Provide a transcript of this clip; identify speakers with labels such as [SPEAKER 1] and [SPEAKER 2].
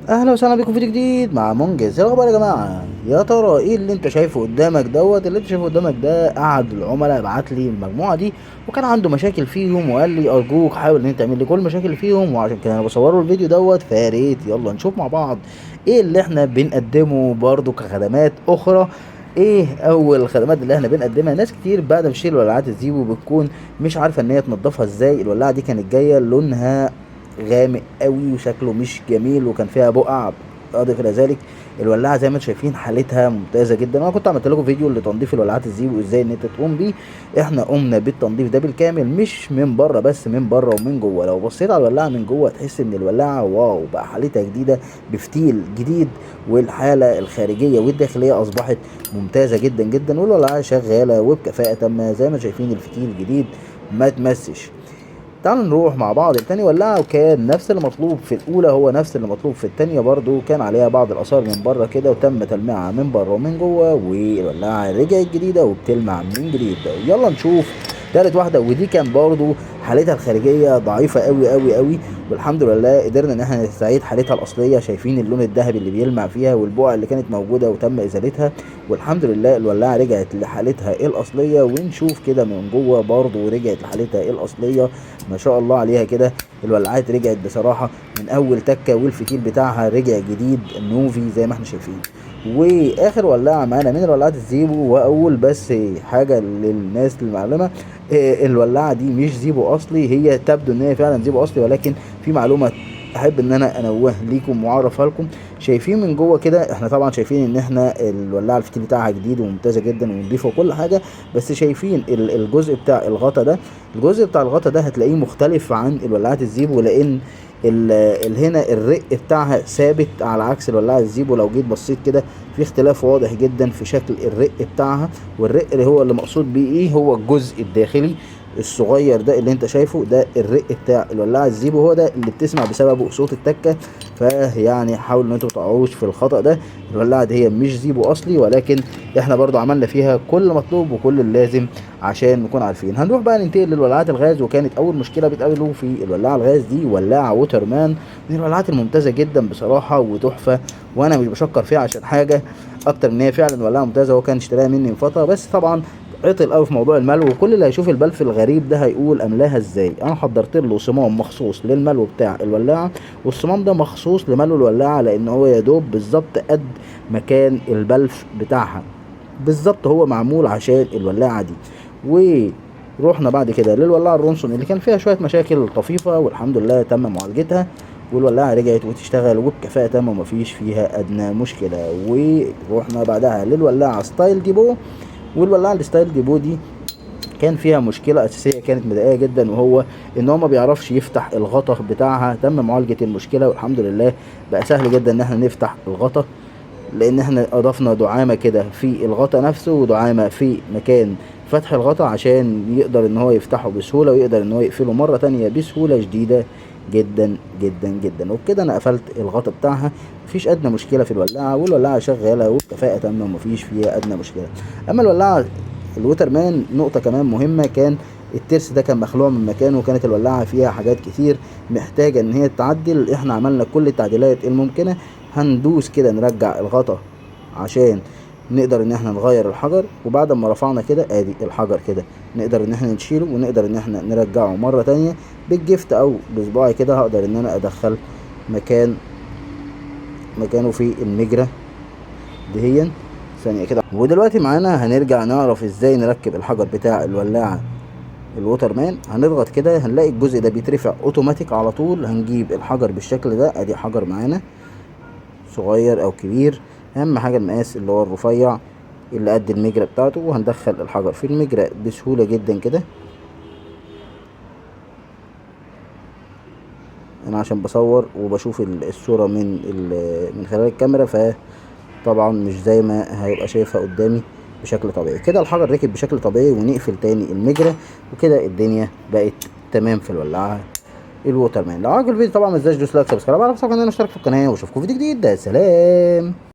[SPEAKER 1] اهلا وسهلا بكم في فيديو جديد مع منجز. ايه الاخبار يا جماعه؟ يا ترى ايه اللي انت شايفه قدامك دوت؟ اللي انت شايفه قدامك ده احد العملاء بعت لي المجموعه دي وكان عنده مشاكل فيهم وقال لي ارجوك حاول ان انت تعمل لي كل المشاكل اللي فيهم، وعشان كده انا بصور له الفيديو دوت. فيا ريت يلا نشوف مع بعض ايه اللي احنا بنقدمه برضو كخدمات اخرى. ايه اول الخدمات اللي احنا بنقدمها؟ ناس كتير بعد ما تشتري الولاعات الزيبو بتكون مش عارفه ان هي تنضفها ازاي. الولاعه دي كانت جايه لونها غامق قوي وشكله مش جميل وكان فيها بقع. اضف الى ذلك الولاعه زي ما انتم شايفين حالتها ممتازه جدا. انا كنت عملت لكم فيديو لتنظيف الولاعات الزيرو ازاي ان انت تقوم بيه. احنا قمنا بالتنظيف ده بالكامل، مش من بره بس، من بره ومن جوه. لو بصيت على الولاعه من جوه تحس ان الولاعه واو بقى حالتها جديده بفتيل جديد، والحاله الخارجيه والداخليه اصبحت ممتازه جدا جدا، والولاعه شغاله وبكفاءه تامه زي ما شايفين. الفتيل جديد ما تمسش. تعالوا نروح مع بعض التاني ولاعة، وكان نفس اللي مطلوب في الأولى هو نفس اللي مطلوب في التانية برضو. كان عليها بعض الآثار من بره كده وتم تلميعها من بره ومن جوه، والولاعة رجعت جديدة وبتلمع من جديد. يلا نشوف تالت واحدة، ودي كان برضو حالتها الخارجية ضعيفة قوي قوي قوي، والحمد لله قدرنا ان احنا نستعيد حالتها الأصلية. شايفين اللون الذهبي اللي بيلمع فيها والبقع اللي كانت موجودة وتم إزالتها، والحمد لله الولاعة رجعت لحالتها الأصلية. ونشوف كده من جوه برضو رجعت لحالتها الأصلية، ما شاء الله عليها كده. الولاعات رجعت بصراحة من اول تكة، والفتيل بتاعها رجع جديد نوفي زي ما احنا شايفين. واخر ولاعة معانا من الولاعات الزيبو، واقول بس حاجة للناس المعلومة، الولاعة دي مش زيبو اصلي. هي تبدو ان هي فعلا زيبو اصلي، ولكن في معلومة احب ان انا انوه ليكم واعرفها لكم. شايفين من جوه كده، احنا طبعا شايفين ان احنا الولاعه الفتيل بتاعها جديد وممتازه جدا ونضيفه وكل حاجه، بس شايفين الجزء بتاع الغطا ده، الجزء بتاع الغطا ده هتلاقيه مختلف عن الولاعات الزيبو، لان هنا الرق بتاعها ثابت على عكس الولاعه الزيبو. لو جيت بصيت كده في اختلاف واضح جدا في شكل الرق بتاعها. والرق اللي هو اللي مقصود بيه ايه؟ هو الجزء الداخلي الصغير ده اللي انت شايفه ده الرق بتاع الولاعه الزيبو، هو ده اللي بتسمع بسببه صوت التكه. فيعني حاولوا ان انتوا ما تقعوش في الخطأ ده. الولاعه دي هي مش زيبو اصلي، ولكن احنا برضو عملنا فيها كل مطلوب وكل اللازم عشان نكون عارفين. هنروح بقى ننتقل للولاعات الغاز، وكانت اول مشكله بتقابله في الولاعه الغاز دي ولاعه ووترمان، من الولاعات الممتازه جدا بصراحه وتحفه، وانا مش بشكر فيها عشان حاجه اكتر ان هي فعلا ولاعه ممتازه. هو كان اشتراها مني من فتره، بس طبعا عطل قوي في موضوع الملو، وكل اللي هيشوف البلف الغريب ده هيقول املاها ازاي. انا حضرت له صمام مخصوص للملو بتاع الولاعه، والصمام ده مخصوص لملو الولاعه، لان هو يا دوب بالظبط قد مكان البلف بتاعها بالظبط، هو معمول عشان الولاعه دي. ورحنا بعد كده للولاعه الرونسون اللي كان فيها شويه مشاكل طفيفه، والحمد لله تم معالجتها، والولاعه رجعت وتشتغل وبكفاءه تامه ومفيش فيها ادنى مشكله. ورحنا بعدها للولاعه ستايل ديبو، والولاعه الستايل ديبو دي كان فيها مشكله اساسيه كانت مضايقاه جدا، وهو ان هو ما بيعرفش يفتح الغطا بتاعها. تم معالجه المشكله والحمد لله بقى سهل جدا ان احنا نفتح الغطا، لان احنا اضفنا دعامه كده في الغطا نفسه ودعامه في مكان فتح الغطا عشان يقدر ان هو يفتحه بسهوله ويقدر ان هو يقفله مره تانية بسهوله شديده جدا جدا جدا. وبكده انا قفلت الغطا بتاعها، مفيش ادنى مشكله في الولاعه، والولاعه شغاله وبكفاءه تامه ومفيش فيها ادنى مشكله. اما الولاعه الوترمان نقطه كمان مهمه، كان الترس ده كان مخلوع من مكانه، وكانت الولاعه فيها حاجات كتير محتاجه ان هي تتعدل. احنا عملنا كل التعديلات الممكنه. هندوس كده نرجع الغطا عشان نقدر ان احنا نغير الحجر، وبعد ما رفعنا كده ادي الحجر كده نقدر ان احنا نشيله ونقدر ان احنا نرجعه مرة تانية بالجفت او بصباعي كده. هقدر ان انا ادخل مكانه في المجرى دهيا ثانية كده. ودلوقتي معانا هنرجع نعرف ازاي نركب الحجر بتاع الولاعة الووترمان. هنضغط كده هنلاقي الجزء ده بيترفع اوتوماتيك على طول. هنجيب الحجر بالشكل ده، ادي حجر معانا صغير او كبير، اهم حاجه المقاس اللي هو الرفيع اللي قد المجرى بتاعته، وهندخل الحجر في المجرى بسهوله جدا كده. انا عشان بصور وبشوف الصوره من خلال الكاميرا، فطبعا مش زي ما هيبقى شايفها قدامي بشكل طبيعي. كده الحجر ركب بشكل طبيعي، ونقفل تاني المجرى، وكده الدنيا بقت تمام في الولاعه الووترمان. لو عجبك الفيديو طبعا ما تنساش تدوس لايك سبسكرايب على القناه، اشترك في القناه، واشوفكم في فيديو جديد. سلام.